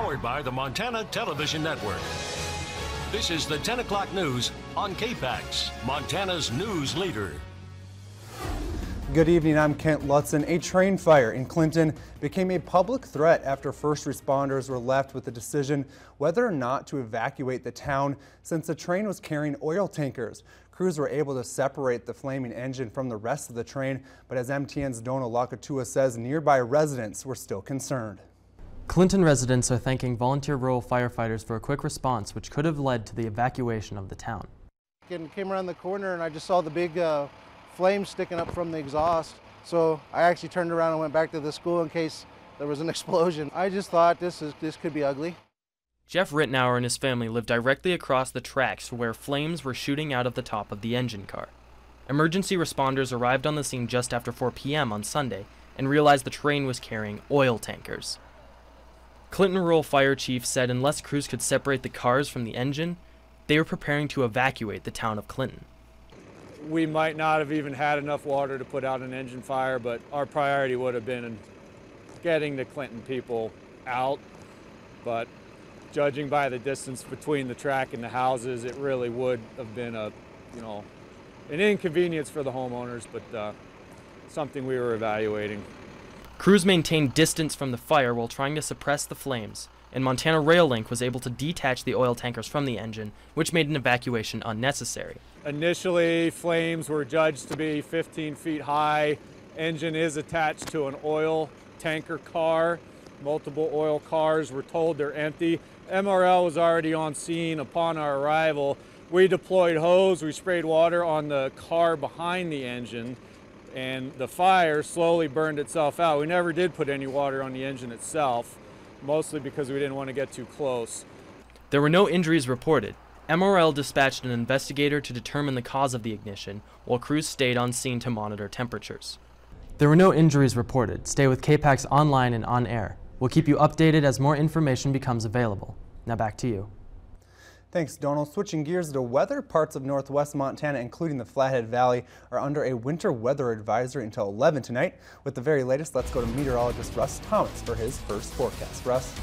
Powered by the Montana Television Network. This is the 10 o'clock news on KPAX, Montana's news leader. Good evening, I'm Kent Lutzen. A train fire in Clinton became a public threat after first responders were left with the decision whether or not to evacuate the town since the train was carrying oil tankers. Crews were able to separate the flaming engine from the rest of the train, but as MTN's Donna Lakatua says, nearby residents were still concerned. Clinton residents are thanking volunteer rural firefighters for a quick response, which could have led to the evacuation of the town. And came around the corner and I just saw the big flames sticking up from the exhaust. So I actually turned around and went back to the school in case there was an explosion. I just thought this could be ugly. Jeff Rittenauer and his family live directly across the tracks where flames were shooting out of the top of the engine car. Emergency responders arrived on the scene just after 4 p.m. on Sunday and realized the train was carrying oil tankers. Clinton Rural Fire Chief said unless crews could separate the cars from the engine, they were preparing to evacuate the town of Clinton. We might not have even had enough water to put out an engine fire, but our priority would have been getting the Clinton people out. But judging by the distance between the track and the houses, it really would have been an inconvenience for the homeowners, but something we were evaluating. Crews maintained distance from the fire while trying to suppress the flames, and Montana Rail Link was able to detach the oil tankers from the engine, which made an evacuation unnecessary. Initially, flames were judged to be 15 feet high. Engine is attached to an oil tanker car. Multiple oil cars were told they're empty. MRL was already on scene upon our arrival. We deployed hose, we sprayed water on the car behind the engine, and the fire slowly burned itself out. We never did put any water on the engine itself, mostly because we didn't want to get too close. There were no injuries reported. MRL dispatched an investigator to determine the cause of the ignition, while crews stayed on scene to monitor temperatures. There were no injuries reported. Stay with KPAX online and on air. We'll keep you updated as more information becomes available. Now back to you. Thanks, Donald. Switching gears to weather, parts of northwest Montana, including the Flathead Valley, are under a winter weather advisory until 11 tonight. With the very latest, let's go to meteorologist Russ Thomas for his first forecast. Russ?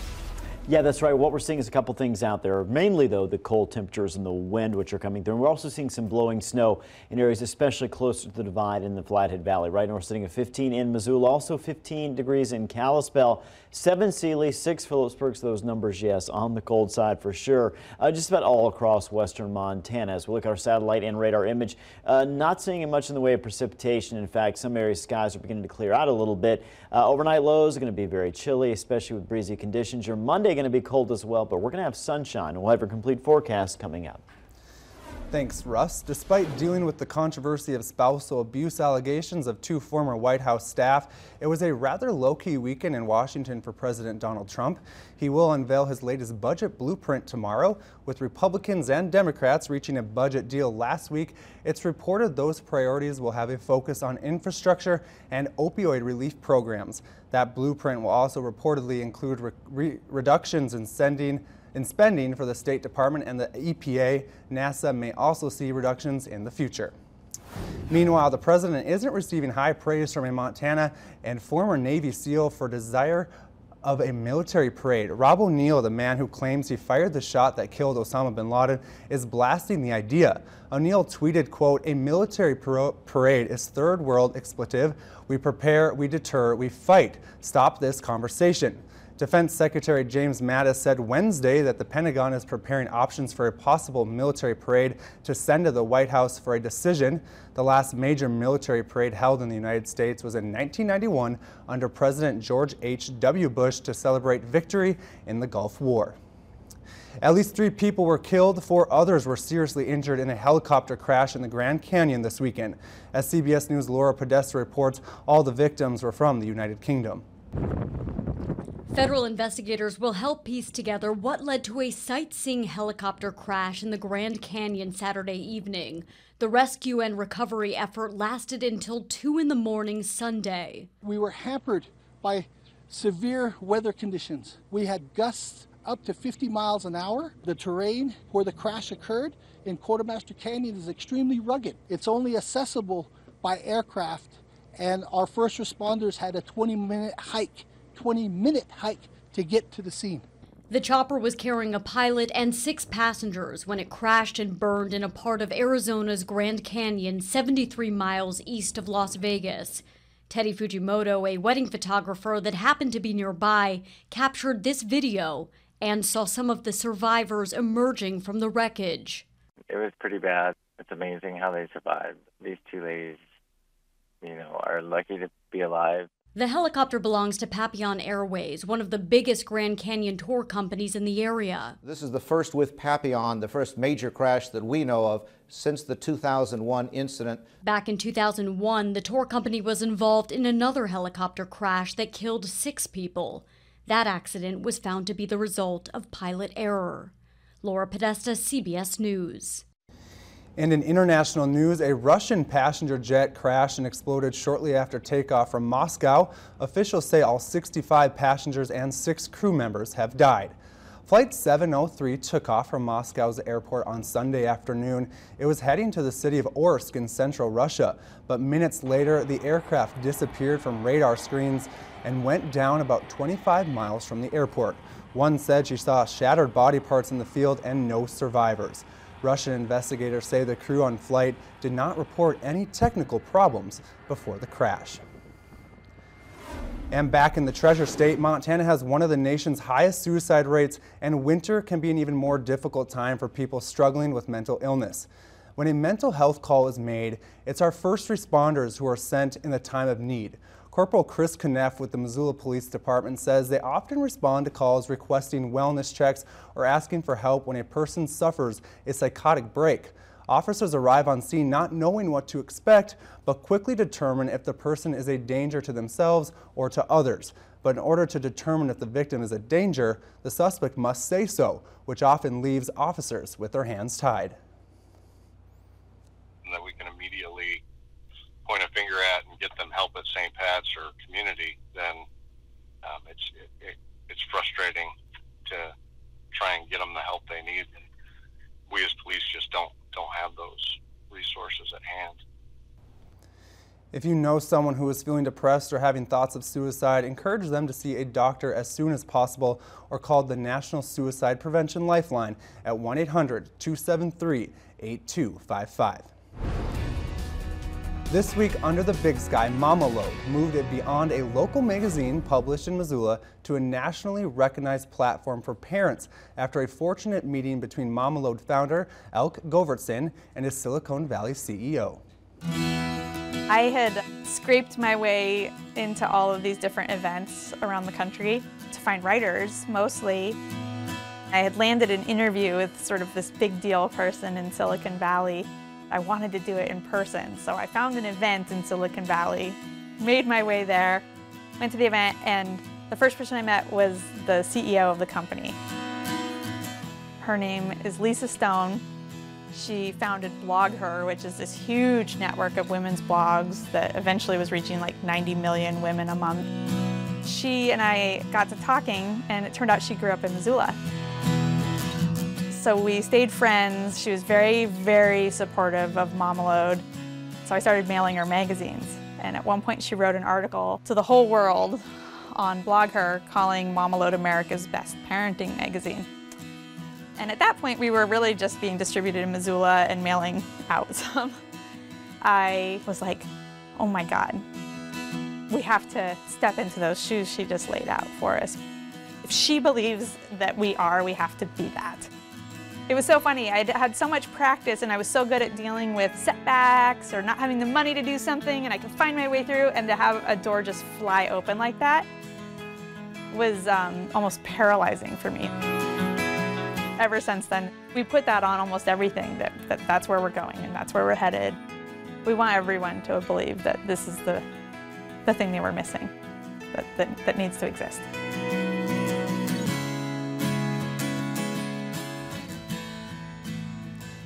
Yeah, that's right. What we're seeing is a couple things out there. Mainly, though, the cold temperatures and the wind which are coming through. And we're also seeing some blowing snow in areas especially closer to the divide in the Flathead Valley. Right now we're sitting at 15 in Missoula, also 15 degrees in Kalispell, 7 Sealy, 6 Phillipsburg. So those numbers, yes, on the cold side for sure. Just about all across western Montana. As we look at our satellite and radar image, not seeing much in the way of precipitation. In fact, some areas skies are beginning to clear out a little bit. Overnight lows are going to be very chilly, especially with breezy conditions. Your Monday going to be cold as well, but we're going to have sunshine. We'll have a complete forecast coming up. Thanks, Russ. Despite dealing with the controversy of spousal abuse allegations of 2 former White House staff, it was a rather low-key weekend in Washington for President Donald Trump. He will unveil his latest budget blueprint tomorrow. With Republicans and Democrats reaching a budget deal last week, it's reported those priorities will have a focus on infrastructure and opioid relief programs. That blueprint will also reportedly include reductions in spending for the State Department and the EPA. NASA may also see reductions in the future. Meanwhile, the president isn't receiving high praise from a Montana and former Navy SEAL for desire of a military parade. Rob O'Neill, the man who claims he fired the shot that killed Osama bin Laden, is blasting the idea. O'Neill tweeted, quote, "A military parade is third world expletive. We prepare, we deter, we fight. Stop this conversation." Defense Secretary James Mattis said Wednesday that the Pentagon is preparing options for a possible military parade to send to the White House for a decision. The last major military parade held in the United States was in 1991 under President George H.W. Bush to celebrate victory in the Gulf War. At least 3 people were killed, 4 others were seriously injured in a helicopter crash in the Grand Canyon this weekend. As CBS News' Laura Podesta reports, all the victims were from the United Kingdom. Federal investigators will help piece together what led to a sightseeing helicopter crash in the Grand Canyon Saturday evening. The rescue and recovery effort lasted until 2 in the morning Sunday. We were hampered by severe weather conditions. We had gusts up to 50 miles an hour. The terrain where the crash occurred in Quartermaster Canyon is extremely rugged. It's only accessible by aircraft, and our first responders had a 20-minute hike to get to the scene. The chopper was carrying a pilot and 6 passengers when it crashed and burned in a part of Arizona's Grand Canyon, 73 miles east of Las Vegas. Teddy Fujimoto, a wedding photographer that happened to be nearby, captured this video and saw some of the survivors emerging from the wreckage. It was pretty bad. It's amazing how they survived. These 2 ladies, are lucky to be alive. The helicopter belongs to Papillon Airways, one of the biggest Grand Canyon tour companies in the area. This is the first with Papillon, the first major crash that we know of since the 2001 incident. Back in 2001, the tour company was involved in another helicopter crash that killed 6 people. That accident was found to be the result of pilot error. Laura Podesta, CBS News. And in international news, a Russian passenger jet crashed and exploded shortly after takeoff from Moscow. Officials say all 65 passengers and 6 crew members have died. Flight 703 took off from Moscow's airport on Sunday afternoon. It was heading to the city of Orsk in central Russia, but minutes later, the aircraft disappeared from radar screens and went down about 25 miles from the airport. One said she saw shattered body parts in the field and no survivors. Russian investigators say the crew on flight did not report any technical problems before the crash. And back in the Treasure State, Montana has one of the nation's highest suicide rates, and winter can be an even more difficult time for people struggling with mental illness. When a mental health call is made, it's our first responders who are sent in the time of need. Corporal Chris Kneff with the Missoula Police Department says they often respond to calls requesting wellness checks or asking for help when a person suffers a psychotic break. Officers arrive on scene not knowing what to expect, but quickly determine if the person is a danger to themselves or to others. But in order to determine if the victim is a danger, the suspect must say so, which often leaves officers with their hands tied. That we can immediately point a finger at and get them help at St. Pat's or community, then it's frustrating to try and get them the help they need. And we as police just don't have those resources at hand. If you know someone who is feeling depressed or having thoughts of suicide, encourage them to see a doctor as soon as possible or call the National Suicide Prevention Lifeline at 1-800-273-8255. This week, Under the Big Sky, Mama Lode moved it beyond a local magazine published in Missoula to a nationally recognized platform for parents after a fortunate meeting between Mama Lode founder Elke Govertson and his Silicon Valley CEO. I had scraped my way into all of these different events around the country to find writers, mostly. I had landed an interview with sort of this big deal person in Silicon Valley. I wanted to do it in person, so I found an event in Silicon Valley, made my way there, went to the event, and the first person I met was the CEO of the company. Her name is Lisa Stone. She founded BlogHer, which is this huge network of women's blogs that eventually was reaching like 90 million women a month. She and I got to talking, and it turned out she grew up in Missoula. So we stayed friends. She was very, very supportive of Mama Lode. So I started mailing her magazines. And at one point she wrote an article to the whole world on BlogHer calling Mama Lode America's best parenting magazine. And at that point we were really just being distributed in Missoula and mailing out some. I was like, oh my God, we have to step into those shoes she just laid out for us. If she believes that we have to be that. It was so funny. I had so much practice and I was so good at dealing with setbacks or not having the money to do something, and I could find my way through, and to have a door just fly open like that was almost paralyzing for me. Ever since then, we put that on almost everything, that's where we're going and that's where we're headed. We want everyone to believe that this is the thing they were missing, that needs to exist.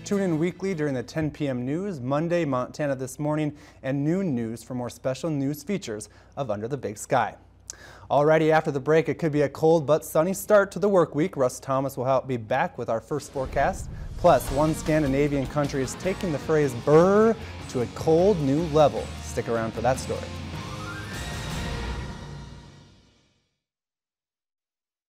Tune in weekly during the 10 p.m. news, Monday, Montana This Morning, and noon news for more special news features of Under the Big Sky. Alrighty, after the break, it could be a cold but sunny start to the work week. Russ Thomas will be back with our first forecast. Plus, one Scandinavian country is taking the phrase "brr" to a cold new level. Stick around for that story.